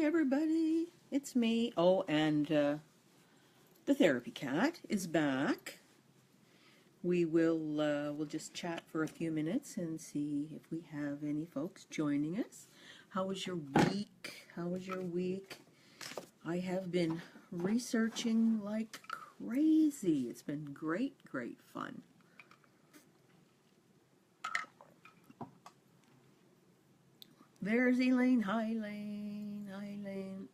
everybody. It's me. Oh, and the therapy cat is back. We'll just chat for a few minutes and see if we have any folks joining us. How was your week? How was your week? I have been researching like crazy. It's been great fun. There's Elaine. Hi, Elaine. Hi, Elaine.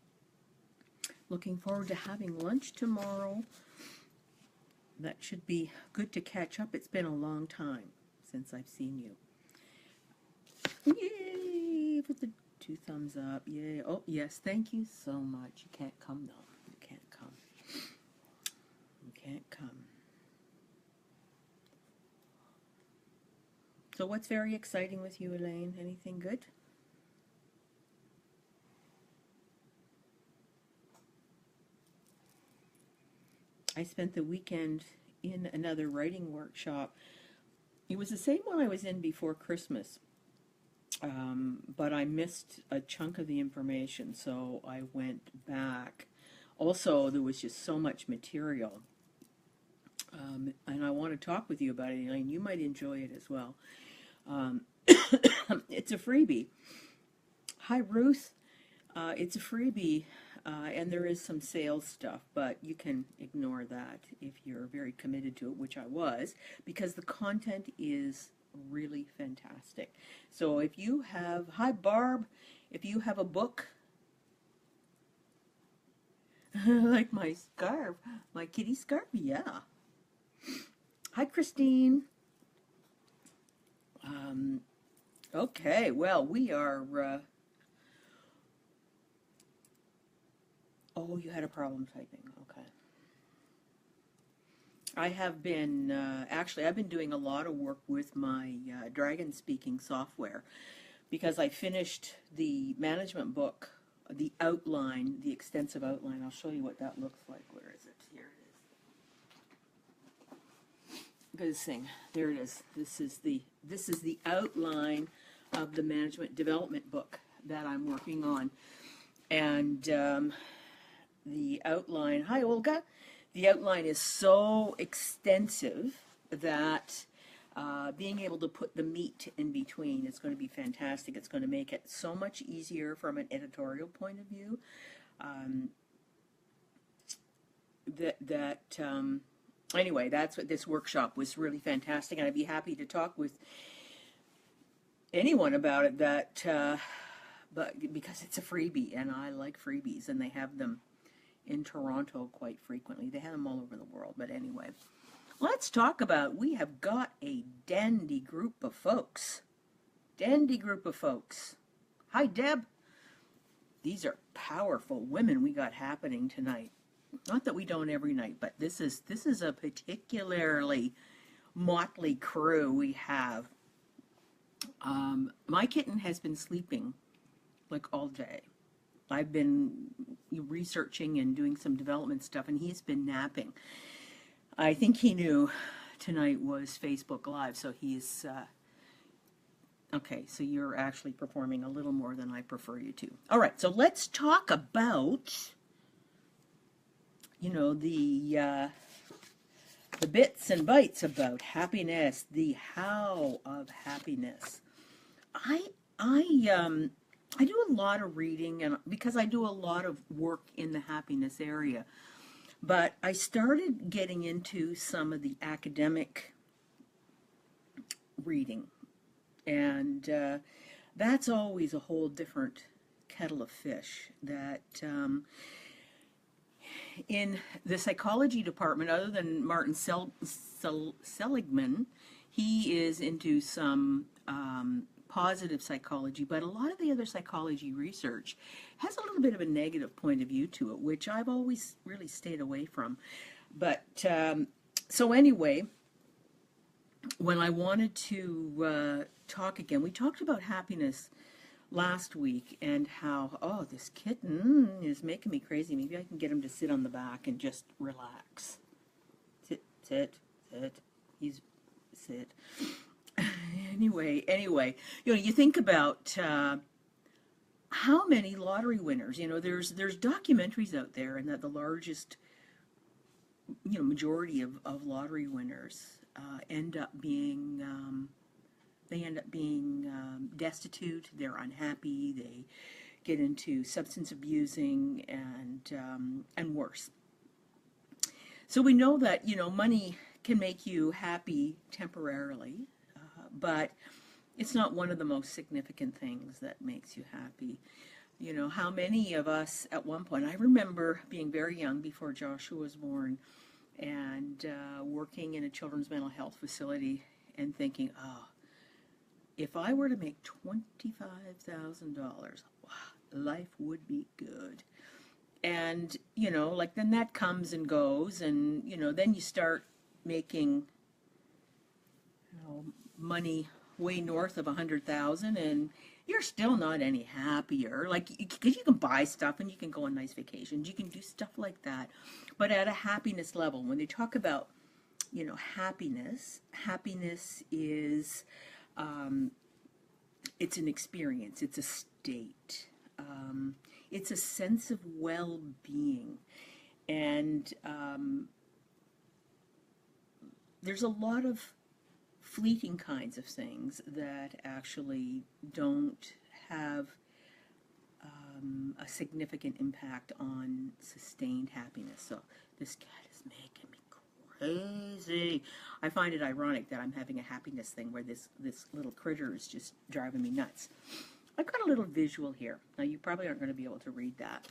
Looking forward to having lunch tomorrow. That should be good to catch up. It's been a long time since I've seen you. Yay! With the 2 thumbs up. Yay. Oh, yes. Thank you so much. You can't come, though. You can't come. You can't come. So what's very exciting with you, Elaine? Anything good? I spent the weekend in another writing workshop. It was the same one I was in before Christmas, but I missed a chunk of the information, so I went back. Also, there was just so much material, and I want to talk with you about it, Elaine. You might enjoy it as well. It's a freebie. Hi, Ruth. It's a freebie. And there is some sales stuff, but you can ignore that if you're very committed to it, which I was, because the content is really fantastic. So if you have, hi Barb, if you have a book, like my scarf, my kitty scarf, yeah. Hi Christine. Okay, well, we are... Oh, you had a problem typing. Okay. I have been, actually, I've been doing a lot of work with my Dragon speaking software because I finished the management book, the outline, the extensive outline. I'll show you what that looks like. Where is it? Here it is. Look at this thing. There it is. This is the outline of the management development book that I'm working on. And the outline, hi Olga, the outline is so extensive that being able to put the meat in between is going to be fantastic. It's going to make it so much easier from an editorial point of view. Anyway, that's what this workshop was really fantastic, and I'd be happy to talk with anyone about it. But because it's a freebie, and I like freebies, and they have them in Toronto quite frequently. They have them all over the world, but anyway. Let's talk about, we have got a dandy group of folks. Dandy group of folks. Hi, Deb. These are powerful women we got happening tonight. Not that we don't every night, but this is a particularly motley crew we have. My kitten has been sleeping like all day. I've been researching and doing some development stuff, and he's been napping. I think he knew tonight was Facebook Live, so he's... okay, so you're actually performing a little more than I prefer you to. All right, so let's talk about, you know, the bits and bytes about happiness, the how of happiness. I do a lot of reading, and because I do a lot of work in the happiness area, but I started getting into some of the academic reading, and that's always a whole different kettle of fish. That in the psychology department, other than Martin Seligman, he is into some positive psychology, but a lot of the other psychology research has a little bit of a negative point of view to it, which I've always really stayed away from. But so anyway, when I wanted to talk again, we talked about happiness last week and how, oh, this kitten is making me crazy. Maybe I can get him to sit on the back and just relax. Sit, sit, sit. Sit. Anyway, you know, you think about how many lottery winners, there's documentaries out there, and that the largest, majority of lottery winners end up being, destitute, they're unhappy, they get into substance abusing, and worse. So we know that, money can make you happy temporarily, but it's not one of the most significant things that makes you happy. How many of us at one point, I remember being very young before Joshua was born, and working in a children's mental health facility and thinking, oh, if I were to make $25,000, wow, life would be good. And, then that comes and goes, and, then you start making, money way north of 100,000, and you're still not any happier. Because you can buy stuff and you can go on nice vacations, you can do stuff like that. But at a happiness level, when they talk about, happiness is, it's an experience, it's a state. It's a sense of well-being, and there's a lot of fleeting kinds of things that actually don't have a significant impact on sustained happiness. So this cat is making me crazy. I find it ironic that I'm having a happiness thing where this little critter is just driving me nuts. I've got a little visual here. Now, you probably aren't going to be able to read that.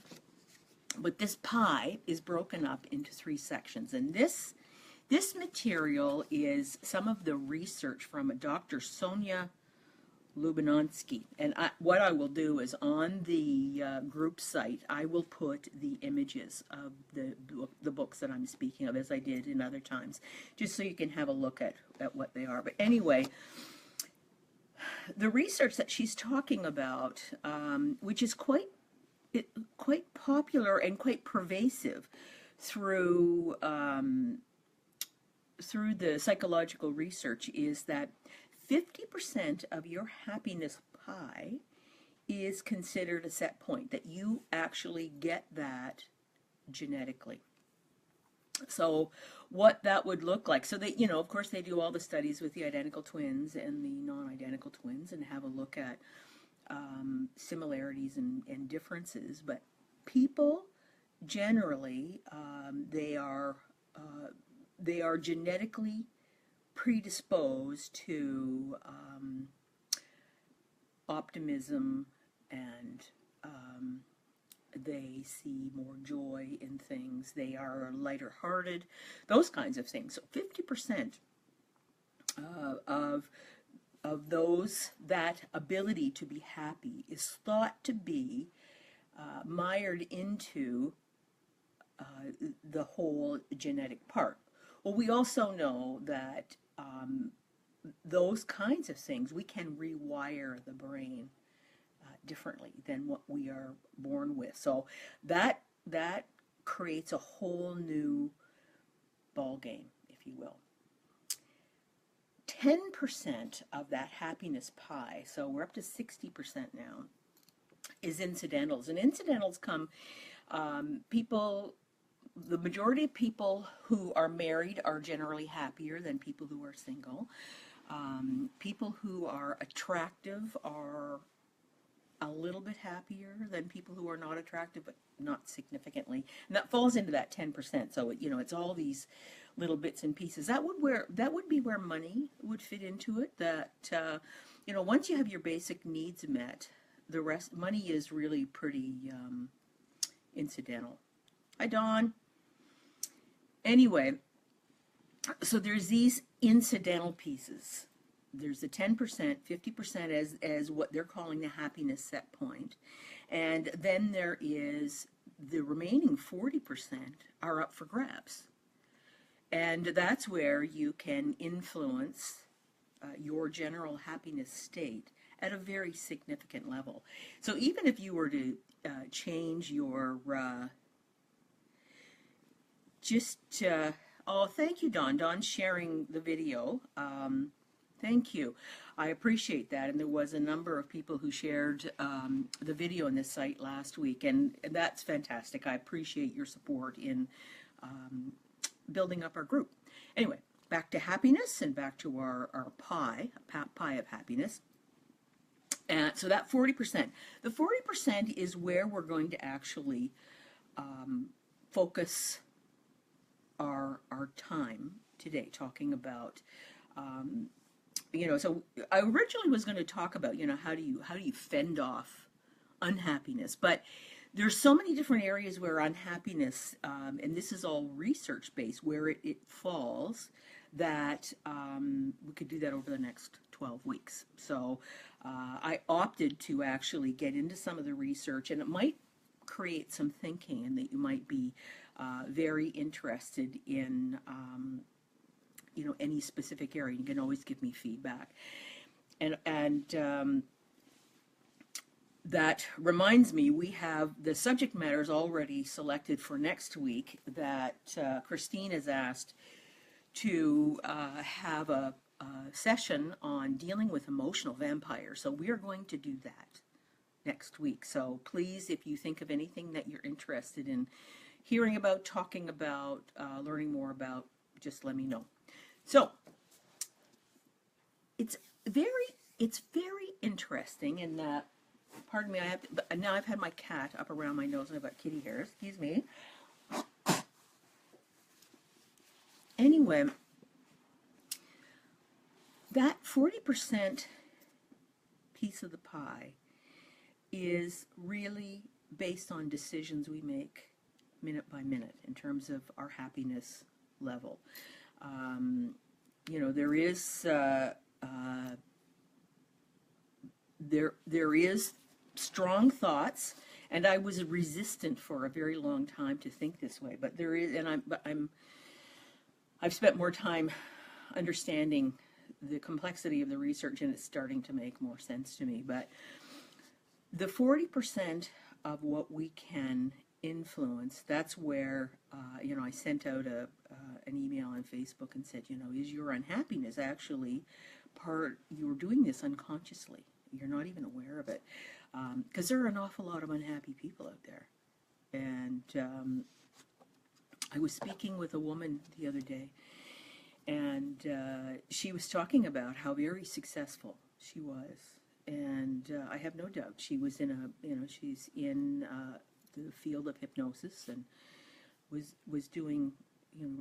But this pie is broken up into 3 sections. And this material is some of the research from a Dr. Sonia Lubinansky. And what I will do is on the group site, I will put the images of the books that I'm speaking of, as I did in other times, just so you can have a look at what they are. But anyway, the research that she's talking about, which is quite popular and quite pervasive through the psychological research, is that 50% of your happiness pie is considered a set point, that you actually get that genetically. So what that would look like. So they, of course they do all the studies with the identical twins and the non-identical twins and have a look at similarities and differences. But people generally, they are genetically predisposed to optimism, and they see more joy in things. They are lighter hearted, those kinds of things. So 50% of those, that ability to be happy is thought to be mired into the whole genetic part. Well, we also know that those kinds of things, we can rewire the brain differently than what we are born with. So that creates a whole new ball game, if you will. 10% of that happiness pie, so we're up to 60% now, is incidentals. And incidentals come, the majority of people who are married are generally happier than people who are single. People who are attractive are a little bit happier than people who are not attractive, but not significantly. And that falls into that 10%. So, it's all these little bits and pieces. That would be where money would fit into it. That, once you have your basic needs met, the rest, money is really pretty incidental. Hi, Dawn. Anyway, so there's these incidental pieces. There's the 10%, 50% as what they're calling the happiness set point. And then there is the remaining 40% are up for grabs. And that's where you can influence your general happiness state at a very significant level. So even if you were to change your, oh, thank you, Dawn. Dawn's sharing the video. Thank you. I appreciate that. And there was a number of people who shared the video on this site last week, and that's fantastic. I appreciate your support in building up our group. Anyway, back to happiness and back to our pie of happiness. And so that 40%. The 40% is where we're going to actually focus our time today, talking about so I originally was going to talk about, how do you fend off unhappiness, but there's so many different areas where unhappiness, and this is all research based, where it falls, that we could do that over the next 12 weeks. So I opted to actually get into some of the research, and it might create some thinking, and that you might be very interested in any specific area. You can always give me feedback. And that reminds me, we have the subject matters already selected for next week that Christine has asked to have a session on dealing with emotional vampires. So we are going to do that next week. So please, if you think of anything that you're interested in hearing about, talking about, learning more about, just let me know. So it's very interesting in that, pardon me, now I've had my cat up around my nose and I've got kitty hairs, excuse me. Anyway, that 40% piece of the pie is really based on decisions we make minute by minute in terms of our happiness level. There is there is strong thoughts, and I was resistant for a very long time to think this way. But there is, and I've spent more time understanding the complexity of the research, and it's starting to make more sense to me. But the 40% of what we can influence, that's where I sent out an email on Facebook and said, is your unhappiness actually you're doing this unconsciously, you're not even aware of it, because there are an awful lot of unhappy people out there. And I was speaking with a woman the other day, and she was talking about how very successful she was, and I have no doubt she was she's in the field of hypnosis, and was doing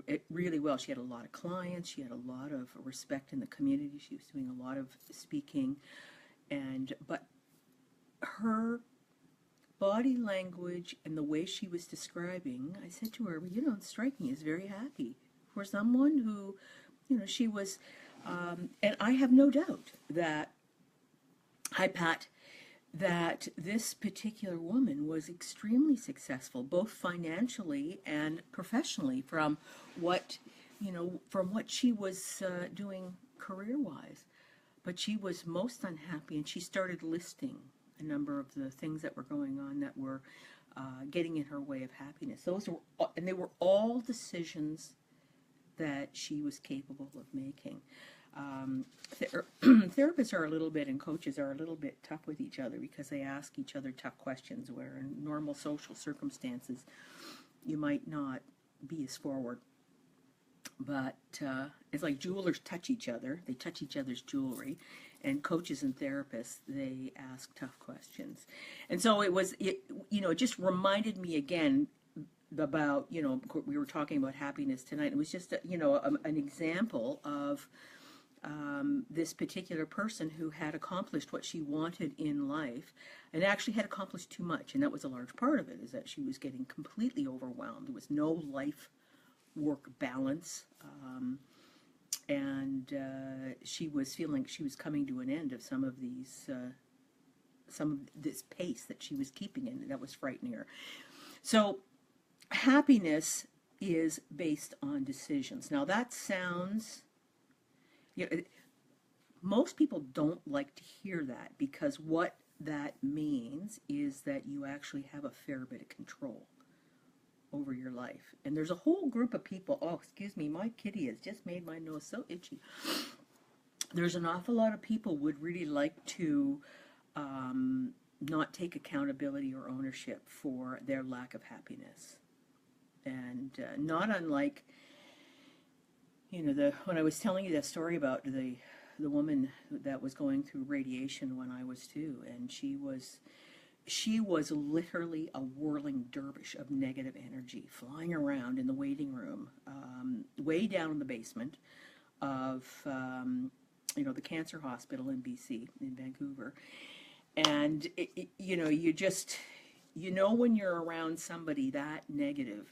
it really well. She had a lot of clients, she had a lot of respect in the community, she was doing a lot of speaking, but her body language and the way she was describing, I said to her, it's striking, is very happy for someone who, she was, and I have no doubt that, hi Pat, that this particular woman was extremely successful, both financially and professionally, from what she was doing career-wise. But she was most unhappy, and she started listing a number of the things that were going on that were getting in her way of happiness. And they were all decisions that she was capable of making. Therapists are a little bit, and coaches are a little bit tough with each other because they ask each other tough questions, where in normal social circumstances you might not be as forward. But it's like jewelers touch each other, they touch each other's jewelry, and coaches and therapists, they ask tough questions. And so it just reminded me again about, we were talking about happiness tonight. It was just an example of this particular person who had accomplished what she wanted in life, and actually had accomplished too much. And that was a large part of it, is that she was getting completely overwhelmed. There was no life-work balance, and she was feeling she was coming to an end of some of this pace that she was keeping in, that was frightening her. So happiness is based on decisions. Now that sounds, most people don't like to hear that, because what that means is that you actually have a fair bit of control over your life. And there's a whole group of people, oh, excuse me, my kitty has just made my nose so itchy. there's an awful lot of people would really like to not take accountability or ownership for their lack of happiness. And not unlike, when I was telling you that story about the woman that was going through radiation when I was too, and she was literally a whirling dervish of negative energy flying around in the waiting room, way down in the basement of the cancer hospital in BC, in Vancouver. And when you're around somebody that negative,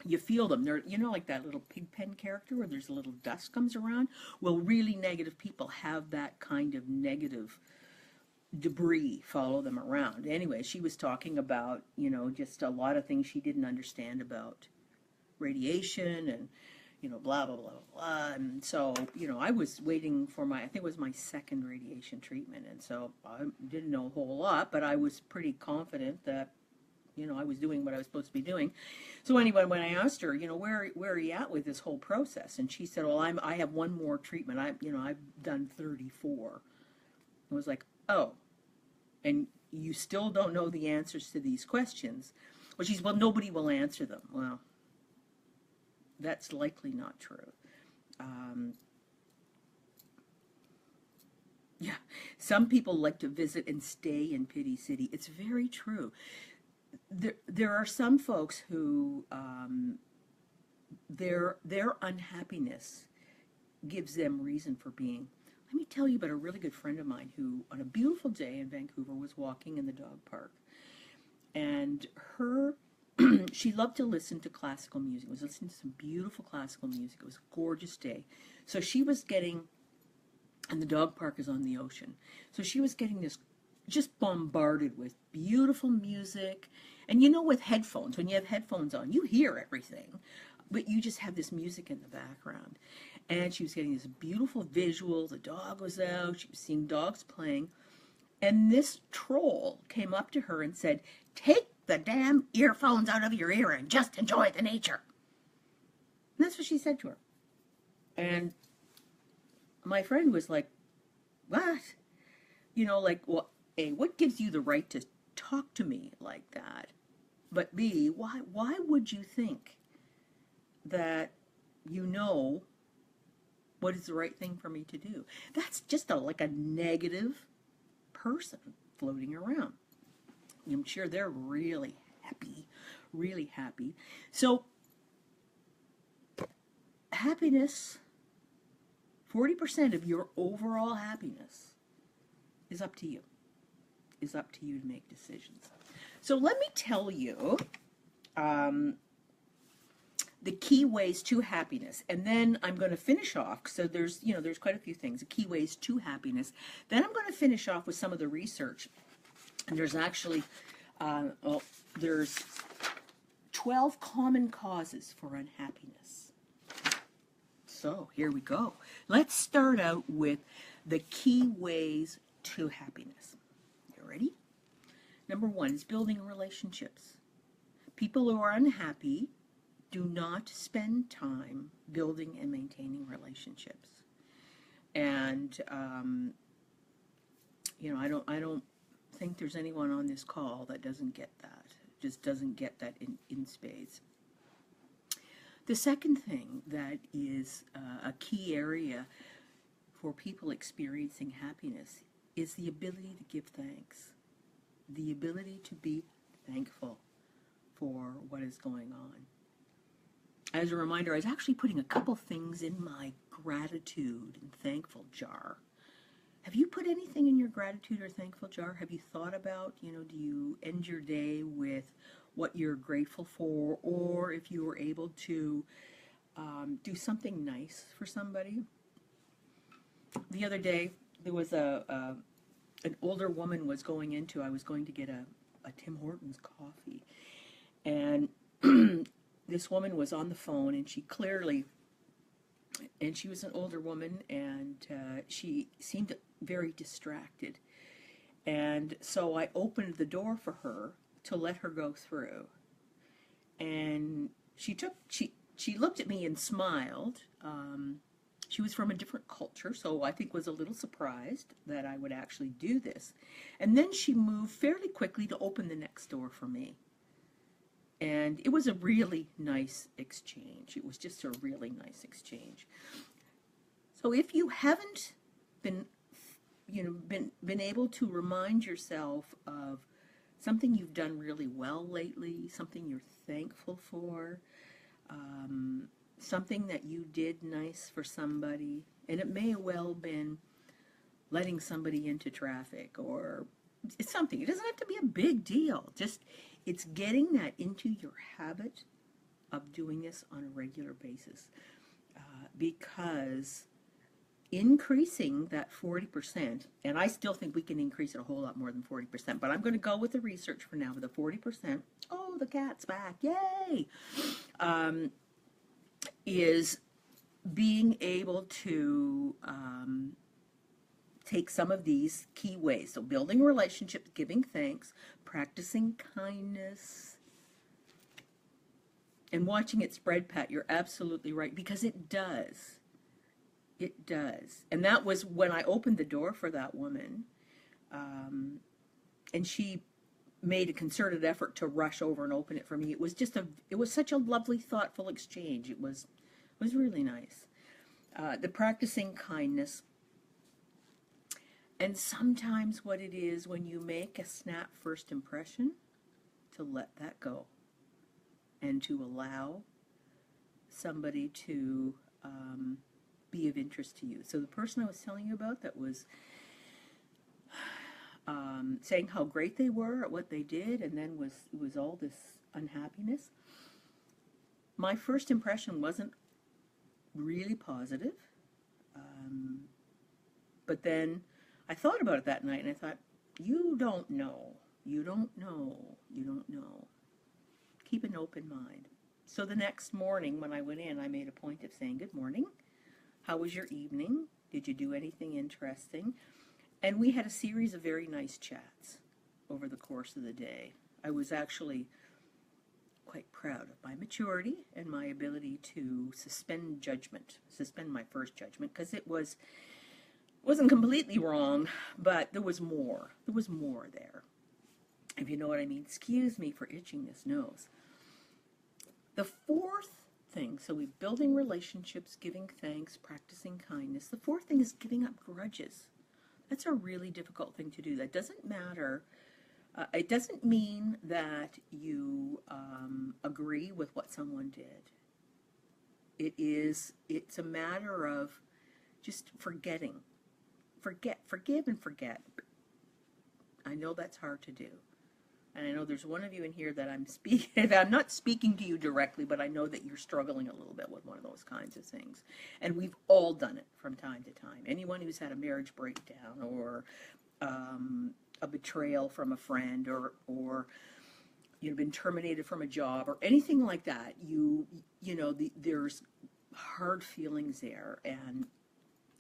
you feel them. They're, like that little Pigpen character where there's a little dust comes around. Well, really negative people have that kind of negative debris follow them around. Anyway, she was talking about, just a lot of things she didn't understand about radiation and, blah, blah, blah, blah. And so, I was waiting for I think it was my second radiation treatment. And so I didn't know a whole lot, but I was pretty confident that, I was doing what I was supposed to be doing. So anyway, when I asked her, where are you at with this whole process? And she said, well, I have one more treatment. I've done 34. I was like, oh, and you still don't know the answers to these questions. Well, well, nobody will answer them. Well, that's likely not true. Yeah, some people like to visit and stay in Pity City. It's very true. There are some folks who their unhappiness gives them reason for being. Let me tell you about a really good friend of mine who, on a beautiful day in Vancouver, was walking in the dog park. And she loved to listen to classical music. Was listening to some beautiful classical music. It was a gorgeous day. So she was getting, and the dog park is on the ocean. So she was getting this, just bombarded with beautiful music. And with headphones, when you have headphones on, you hear everything. But you just have this music in the background. And she was getting this beautiful visual. The dog was out. She was seeing dogs playing. And this troll came up to her and said, "Take the damn earphones out of your ear and just enjoy the nature." And that's what she said to her. And my friend was like, what? Well, A, what gives you the right to talk to me like that? But B, why would you think that what is the right thing for me to do? That's just like a negative person floating around. I'm sure they're really happy, really happy. So happiness, 40% of your overall happiness is up to you. Is up to you to make decisions. So let me tell you the key ways to happiness, and then I'm going to finish off. So there's quite a few things. The key ways to happiness. Then I'm going to finish off with some of the research. And there's actually there's 12 common causes for unhappiness. So here we go. Let's start out with the key ways to happiness. You ready? Number 1 is building relationships. People who are unhappy do not spend time building and maintaining relationships. And I don't think there's anyone on this call that doesn't get that. Just doesn't get that in spades. The second thing that is a key area for people experiencing happiness is the ability to give thanks. The ability to be thankful for what is going on. As a reminder, I was actually putting a couple things in my gratitude and thankful jar. Have you put anything in your gratitude or thankful jar? Have you thought about, do you end your day with what you're grateful for, or if you were able to do something nice for somebody? The other day, there was an older woman was going into, I was going to get a Tim Hortons coffee, and this woman was on the phone, and she was an older woman, and she seemed very distracted. And so I opened the door for her to let her go through. And she looked at me and smiled, She was from a different culture, so I think was a little surprised that I would actually do this. And then she moved fairly quickly to open the next door for me. And it was a really nice exchange. It was just a really nice exchange. So if you haven't been, been able to remind yourself of something you've done really well lately, something you're thankful for, something that you did nice for somebody, and it may have well been letting somebody into traffic, or it's something. It doesn't have to be a big deal. Just it's getting that into your habit of doing this on a regular basis, because increasing that 40%, and I still think we can increase it a whole lot more than 40%, but I'm going to go with the research for now with the 40%. Oh, the cat's back. Yay! Is being able to take some of these key ways. So building relationships, giving thanks, practicing kindness, and watching it spread, Pat. You're absolutely right, because it does. It does. And that was when I opened the door for that woman, and she made a concerted effort to rush over and open it for me. It was just it was such a lovely, thoughtful exchange. It was really nice. The practicing kindness. And sometimes what it is when you make a snap first impression, to let that go and to allow somebody to be of interest to you. So the person I was telling you about that was saying how great they were at what they did, and then was all this unhappiness. My first impression wasn't really positive, but then I thought about it that night, and I thought, you don't know. Keep an open mind. So the next morning when I went in, I made a point of saying, good morning. How was your evening? Did you do anything interesting? And we had a series of very nice chats over the course of the day. I was actually quite proud of my maturity and my ability to suspend my first judgment, because it wasn't completely wrong, but there was more. There was more there, if you know what I mean. Excuse me for itching this nose. The fourth thing, so we're building relationships, giving thanks, practicing kindness. The fourth thing is giving up grudges. That's a really difficult thing to do. That doesn't matter. It doesn't mean that you agree with what someone did. It's a matter of just forgetting. Forgive and forget. I know that's hard to do. And I know there's one of you in here that I'm not speaking to you directly, but I know that you're struggling a little bit with one of those kinds of things. And we've all done it from time to time. Anyone who's had a marriage breakdown, or a betrayal from a friend, or you've been terminated from a job, or anything like that, there's hard feelings there, and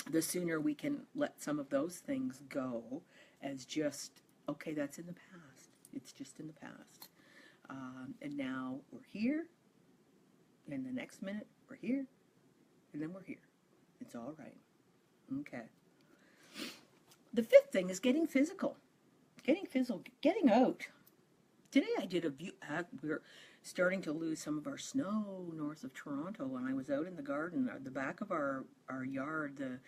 the sooner we can let some of those things go as just, okay, that's in the past. It's just in the past. And now we're here, and the next minute we're here, and then we're here. It's all right. Okay. The fifth thing is getting physical. Getting out. Today I did a view. We're starting to lose some of our snow north of Toronto, and I was out in the garden at the back of our yard.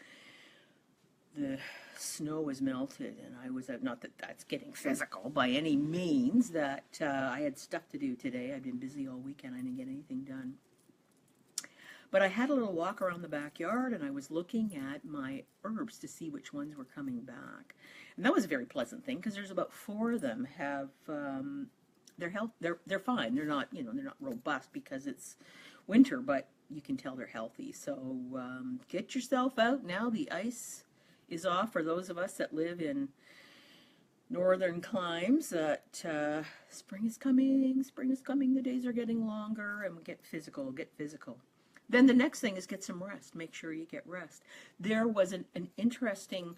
The snow was melted, and I was out. Not that that's getting physical by any means. That I had stuff to do today. I've been busy all weekend. I didn't get anything done. But I had a little walk around the backyard, and I was looking at my herbs to see which ones were coming back. And that was a very pleasant thing, because there's about 4 of them have they're fine. They're not robust because it's winter, but you can tell they're healthy. So get yourself out now. The ice is off for those of us that live in northern climes. That spring is coming. The days are getting longer, and get physical. Then the next thing is get some rest. Make sure you get rest. There was an interesting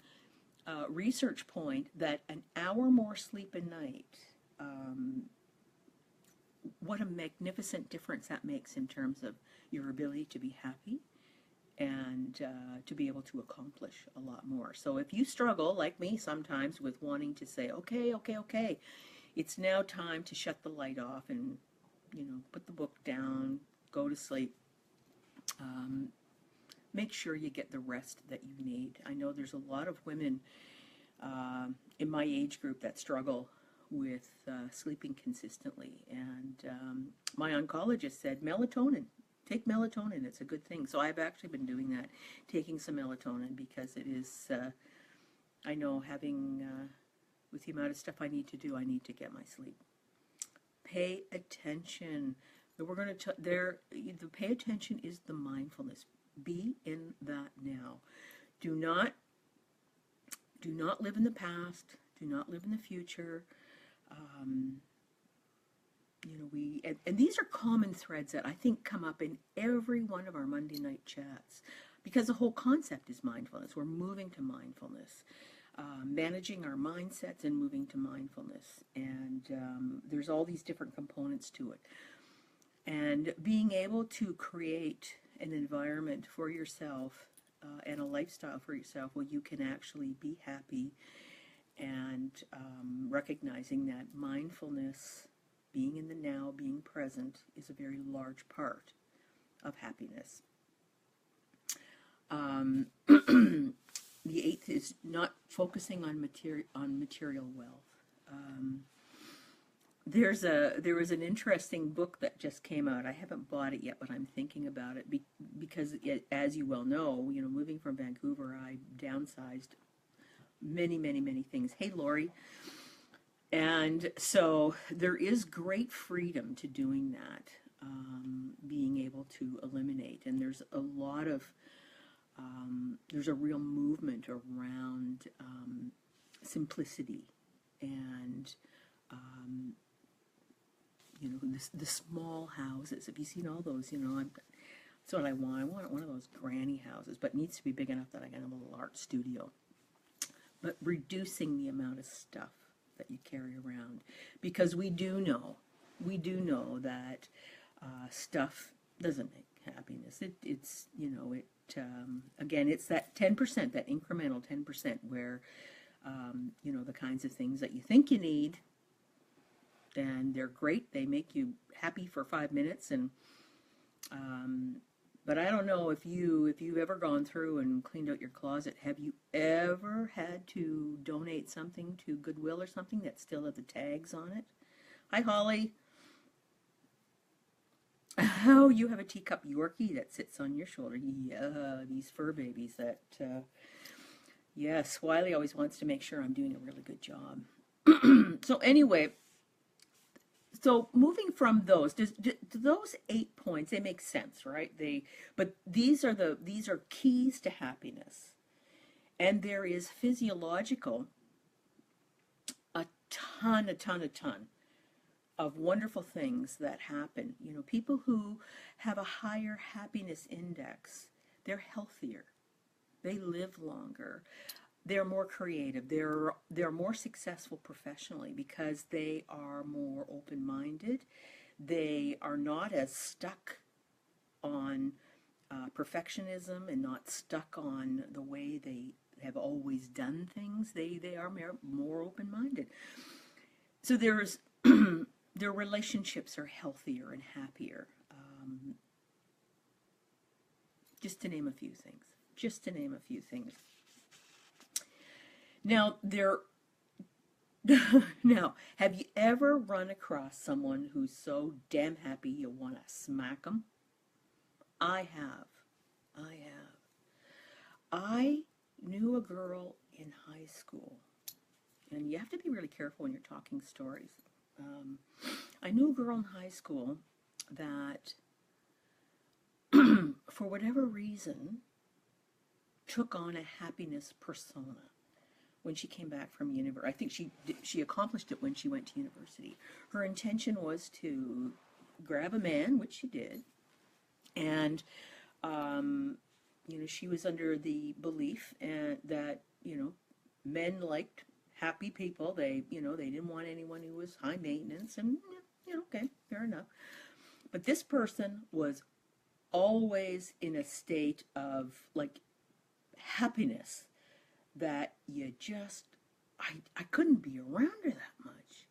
research point that an hour more sleep a night, what a magnificent difference that makes in terms of your ability to be happy and to be able to accomplish a lot more. So if you struggle, like me sometimes, with wanting to say, okay, okay, okay, it's now time to shut the light off and, put the book down, go to sleep, um, make sure you get the rest that you need. I know there's a lot of women in my age group that struggle with sleeping consistently. And my oncologist said melatonin. Take melatonin, it's a good thing. So I've actually been doing that, taking some melatonin, because it is, I know, with the amount of stuff I need to do, I need to get my sleep. Pay attention. We're going to the pay attention is the mindfulness. Be in that now. Do not live in the past. Do not live in the future. And these are common threads that I think come up in every one of our Monday night chats, because the whole concept is mindfulness. We're moving to mindfulness, managing our mindsets and moving to mindfulness. And there's all these different components to it. And being able to create an environment for yourself and a lifestyle for yourself where you can actually be happy, and recognizing that mindfulness, being in the now, being present, is a very large part of happiness. The eighth is not focusing on material wealth. There was an interesting book that just came out. I haven't bought it yet, but I'm thinking about it because, as you well know, moving from Vancouver, I downsized many, many, many things. Hey, Lori. And so there is great freedom to doing that, being able to eliminate. And there's a lot of, there's a real movement around simplicity and, the small houses. Have you seen all those? That's what I want. I want one of those granny houses, but it needs to be big enough that I can have a little art studio. But reducing the amount of stuff that you carry around, because we do know that stuff doesn't make happiness. It's again, it's that 10%, that incremental 10%, where the kinds of things that you think you need, and they're great. They make you happy for 5 minutes, and but I don't know if you've ever gone through and cleaned out your closet. Have you ever had to donate something to Goodwill or something that still have the tags on it? Hi, Holly. Oh, you have a teacup Yorkie that sits on your shoulder. Yeah, these fur babies that, yes, Wiley always wants to make sure I'm doing a really good job. So anyway, so moving from those, do those 8 points, they make sense, right? But these are keys to happiness. And there is physiological, a ton of wonderful things that happen. People who have a higher happiness index, they're healthier. They live longer. They're more creative. They're more successful professionally because they are more open-minded. They are not as stuck on perfectionism and not stuck on the way they have always done things. They are more open-minded. So their relationships are healthier and happier. Just to name a few things. Now, have you ever run across someone who's so damn happy you want to smack them? I have. I knew a girl in high school, and you have to be really careful when you're talking stories. I knew a girl in high school that, for whatever reason, took on a happiness persona when she came back from university. I think she accomplished it when she went to university. Her intention was to grab a man, which she did, and she was under the belief that men liked happy people. They didn't want anyone who was high maintenance, and okay, fair enough. But this person was always in a state of like happiness that you just, I couldn't be around her that much.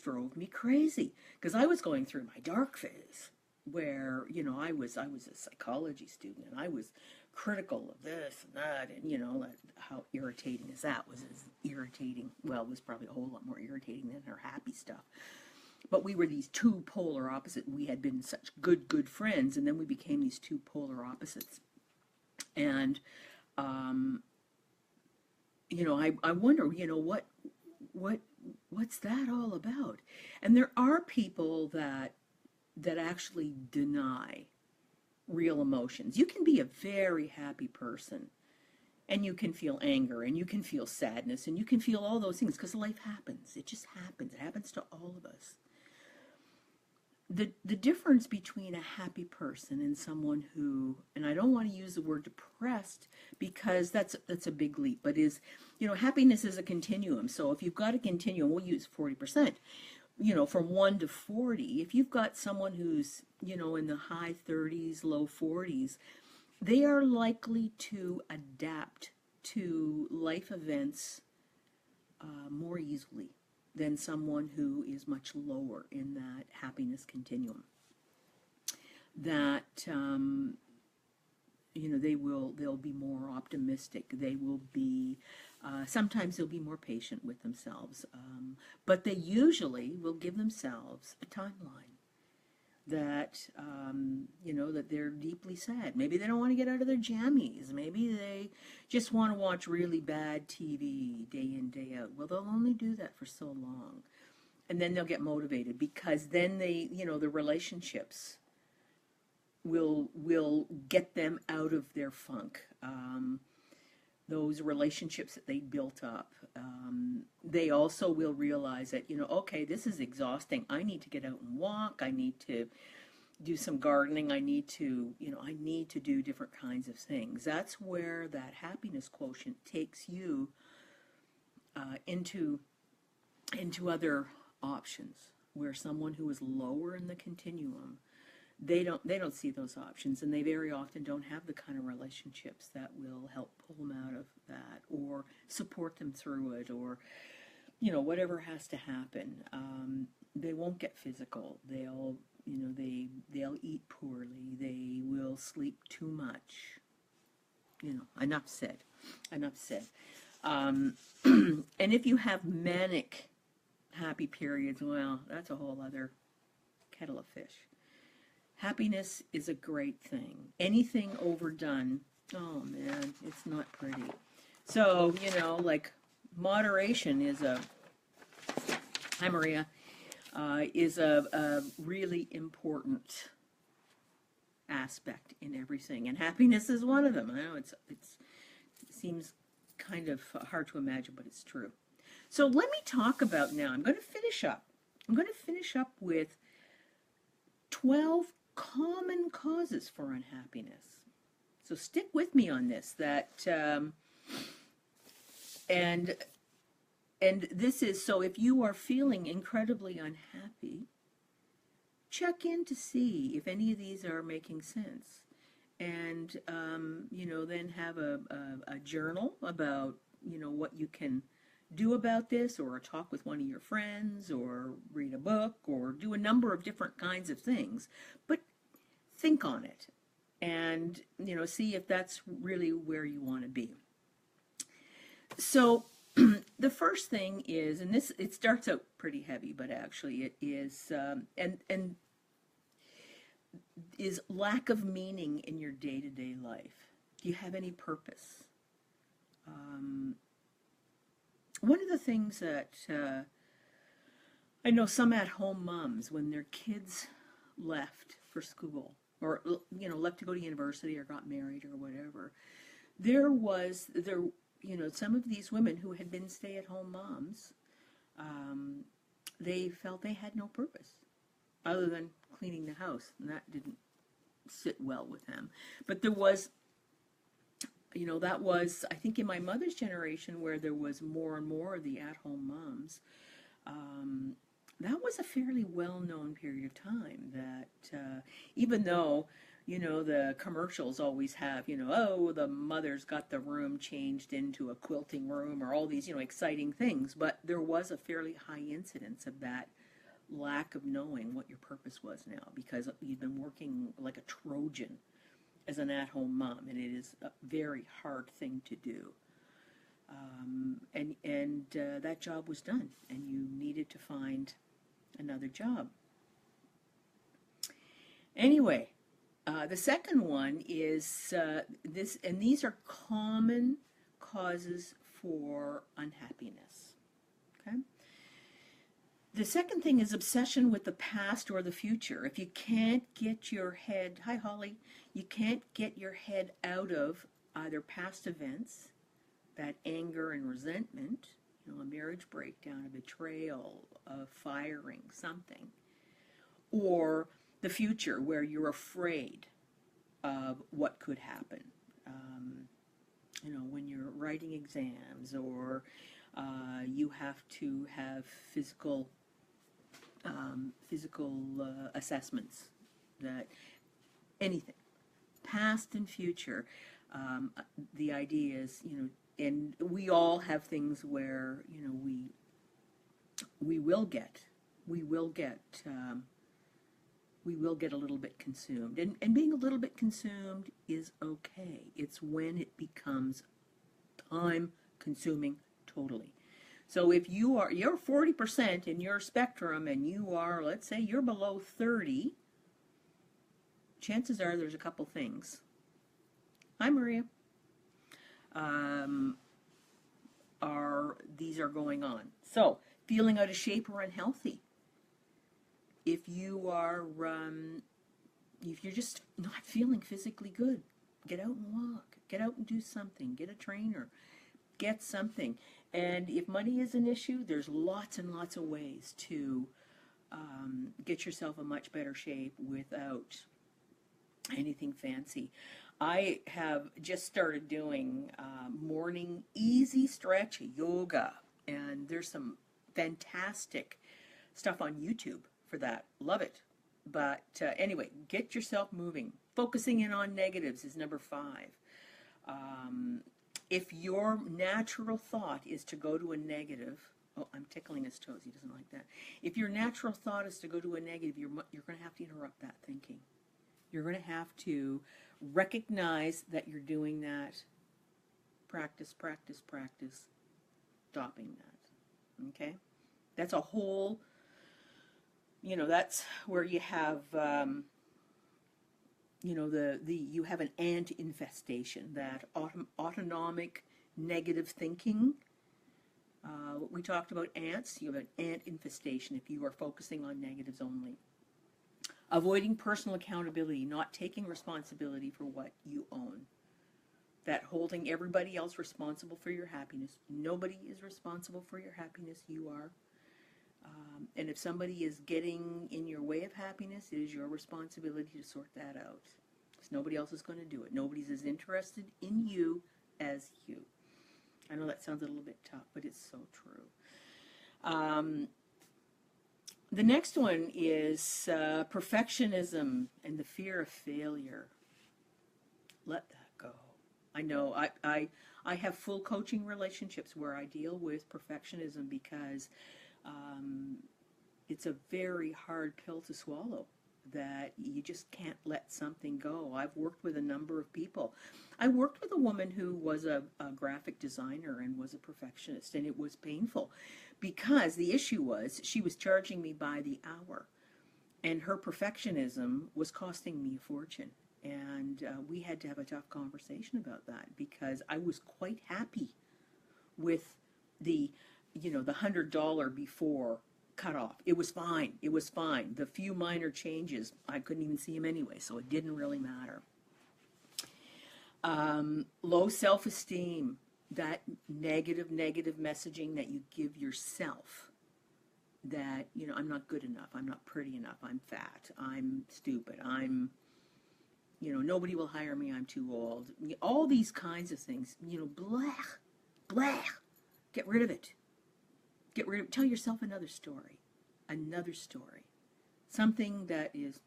Drove me crazy because I was going through my dark phase where, you know, I was a psychology student and I was critical of this and that, and you know, how irritating is that? Was as irritating, well, it was probably a whole lot more irritating than her happy stuff. But we were these two polar opposites. We had been such good friends, and then we became these two polar opposites. And you know, I wonder, you know, what's that all about? And there are people that actually deny real emotions. You can be a very happy person and you can feel anger and you can feel sadness and you can feel all those things because life happens. It just happens. It happens to all of us. The difference between a happy person and someone who, and I don't want to use the word depressed because that's a big leap, but is, you know, happiness is a continuum. So if you've got a continuum, we'll use 40%, you know, from 1 to 40. If you've got someone who's, you know, in the high 30s, low 40s, they are likely to adapt to life events more easily than someone who is much lower in that happiness continuum. That you know, they'll be more optimistic. They will be sometimes they'll be more patient with themselves, but they usually will give themselves a timeline that you know, that they're deeply sad. Maybe they don't want to get out of their jammies. Maybe they just want to watch really bad TV day in, day out. Well, they'll only do that for so long. And then they'll get motivated because then they, you know, the relationships will get them out of their funk. Those relationships that they built up. They also will realize that, you know, okay, this is exhausting. I need to get out and walk. I need to do some gardening. I need to, you know, I need to do different kinds of things. That's where that happiness quotient takes you into other options, where someone who is lower in the continuum, they don't see those options, and they very often don't have the kind of relationships that will help pull them out of that or support them through it, or, you know, whatever has to happen. They won't get physical. They'll, you know, they'll eat poorly. They will sleep too much. You know, enough said. Enough said. And if you have manic happy periods, well, that's a whole other kettle of fish. Happiness is a great thing. Anything overdone, oh man, it's not pretty. So, you know, like moderation is a, hi Maria, is a really important aspect in everything. And happiness is one of them. I know it seems kind of hard to imagine, but it's true. So let me talk about now, I'm going to finish up with 12 common causes for unhappiness. So stick with me on this. And this is, so if you are feeling incredibly unhappy, check in to see if any of these are making sense. And, you know, then have a journal about, you know, what you can do about this, or talk with one of your friends, or read a book, or do a number of different kinds of things. But think on it and, you know, see if that's really where you want to be. So the first thing is, and this, it starts out pretty heavy, but actually it is, and is lack of meaning in your day-to-day life. Do you have any purpose? One of the things that I know some at-home moms, when their kids left for school, or, you know, left to go to university or got married or whatever, there, you know, some of these women who had been stay-at-home moms, they felt they had no purpose other than cleaning the house, and that didn't sit well with them. But there was, you know, that was, I think, in my mother's generation, where there was more and more of the at-home moms. that was a fairly well-known period of time that even though, the commercials always have, oh, the mother's got the room changed into a quilting room or all these, exciting things, but there was a fairly high incidence of that lack of knowing what your purpose was now because you've been working like a Trojan as an at-home mom, and it is a very hard thing to do. And that job was done, and you needed to find another job. Anyway, the second one is this, and these are common causes for unhappiness. Okay. The second thing is obsession with the past or the future. If you can't get your head, hi Holly, you can't get your head out of either past events, that anger and resentment, a marriage breakdown, a betrayal, a firing, something, or the future where you're afraid of what could happen. When you're writing exams or you have to have physical assessments, that anything, past and future. The idea is, and we all have things where we will get a little bit consumed, and being a little bit consumed is okay. It's when it becomes time consuming totally. So if you're 40% in your spectrum and you are, let's say you're below 30, chances are there's a couple things. Hi Maria. These are going on. So, feeling out of shape or unhealthy. If you're just not feeling physically good, get out and walk. Get out and do something. Get a trainer. Get something. And if money is an issue, there's lots and lots of ways to get yourself a much better shape without anything fancy. I have just started doing morning easy stretch yoga, and there's some fantastic stuff on YouTube for that. Love it. But anyway, get yourself moving. Focusing in on negatives is number 5. If your natural thought is to go to a negative, oh, I'm tickling his toes. He doesn't like that. If your natural thought is to go to a negative, you're going to have to interrupt that thinking. You're going to have to recognize that you're doing that. Practice, practice, practice. Stopping that. Okay? That's a whole, that's where you have, you have an ant infestation, that autonomic negative thinking. We talked about ants. You have an ant infestation if you are focusing on negatives only. Avoiding personal accountability, not taking responsibility for what you own. That holding everybody else responsible for your happiness. Nobody is responsible for your happiness. You are. And if somebody is getting in your way of happiness, it is your responsibility to sort that out. Because nobody else is going to do it. Nobody's as interested in you as you. I know that sounds a little bit tough, but it's so true. The next one is perfectionism and the fear of failure. Let that go. I know I have full coaching relationships where I deal with perfectionism because it's a very hard pill to swallow, that you just can't let something go. I've worked with a number of people. I worked with a woman who was a graphic designer and was a perfectionist, and it was painful because the issue was she was charging me by the hour, and her perfectionism was costing me a fortune. And we had to have a tough conversation about that because I was quite happy with the $100 before cutoff. It was fine. It was fine. The few minor changes, I couldn't even see them anyway, so it didn't really matter. Low self-esteem, that negative messaging that you give yourself, that, I'm not good enough, I'm not pretty enough, I'm fat, I'm stupid, I'm, nobody will hire me, I'm too old. All these kinds of things, blah. Get rid of it. Get rid of it. Tell yourself another story. another story. Something that is,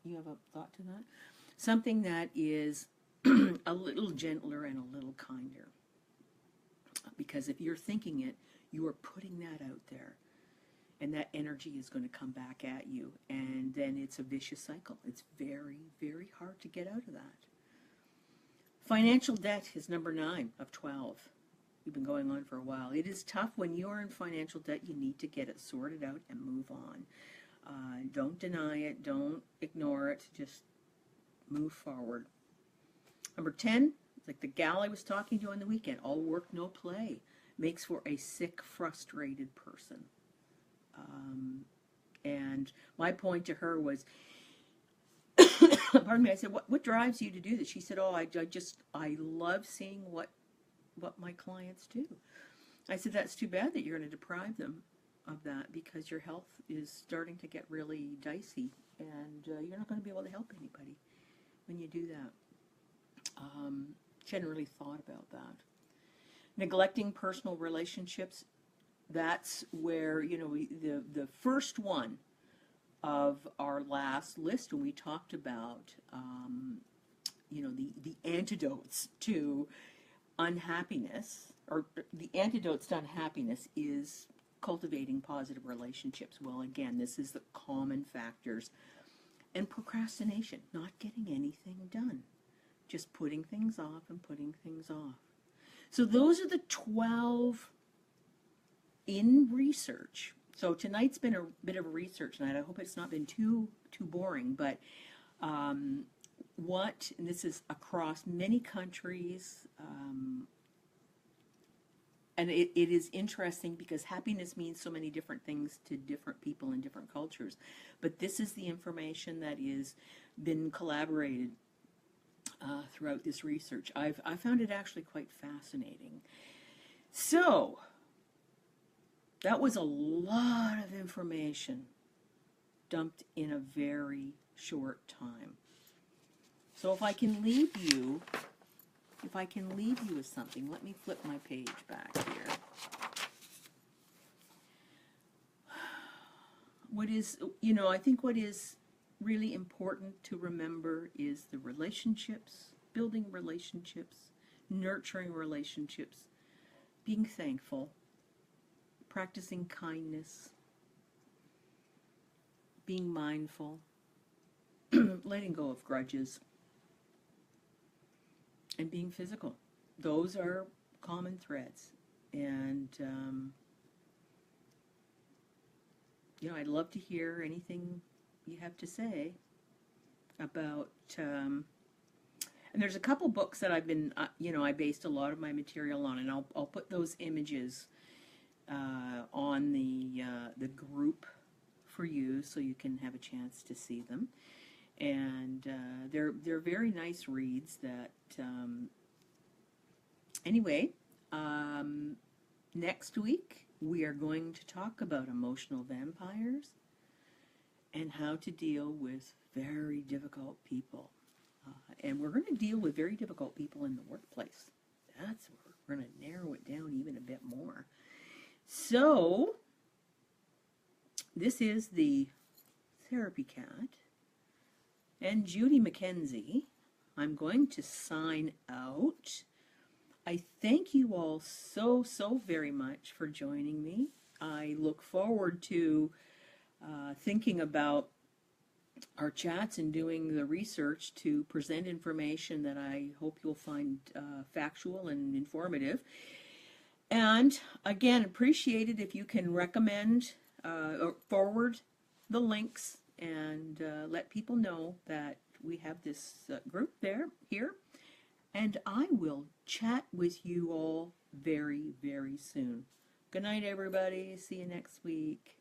you have a thought to that? Something that is a little gentler and a little kinder. Because if you're thinking it, you are putting that out there. And that energy is going to come back at you. And then it's a vicious cycle. It's very, very hard to get out of that. Financial debt is number 9 of 12. We've been going on for a while. It is tough when you are in financial debt. You need to get it sorted out and move on. Don't deny it. Don't ignore it. Just move forward. Number 10, like the gal I was talking to on the weekend, all work, no play. Makes for a sick, frustrated person. And my point to her was, pardon me, I said, what drives you to do this? She said, oh, I love seeing what my clients do. I said, that's too bad that you're going to deprive them of that, because your health is starting to get really dicey, and you're not going to be able to help anybody when you do that. She hadn't really thought about that. Neglecting personal relationships, that's where, the first one of our last list, when we talked about, the antidotes to unhappiness, or the antidotes to unhappiness is cultivating positive relationships. Well, again, this is the common factors. And procrastination, not getting anything done. Just putting things off and putting things off. So those are the 12 in research. So tonight's been a bit of a research night. I hope it's not been too boring, but and this is across many countries, and it is interesting because happiness means so many different things to different people in different cultures. But this is the information that is been collaborated throughout this research. I found it actually quite fascinating. So that was a lot of information dumped in a very short time. So if I can leave you with something, let me flip my page back here. I think what is really important to remember is the relationships, building relationships, nurturing relationships, being thankful, practicing kindness, being mindful, letting go of grudges, and being physical. Those are common threads. And, I'd love to hear anything you have to say about, and there's a couple books that I've been, I based a lot of my material on, and I'll put those images on the group for you so you can have a chance to see them. And they're very nice reads that, anyway, next week we are going to talk about emotional vampires and how to deal with very difficult people. And we're going to deal with very difficult people in the workplace. That's where we're going to narrow it down even a bit more. So, this is the Therapy Cat and Judy Mackenzie. I'm going to sign out. I thank you all so very much for joining me. I look forward to thinking about our chats and doing the research to present information that I hope you'll find factual and informative. And again, appreciate it if you can recommend or forward the links and let people know that we have this group here. And I will chat with you all very, very soon. Good night, everybody. See you next week.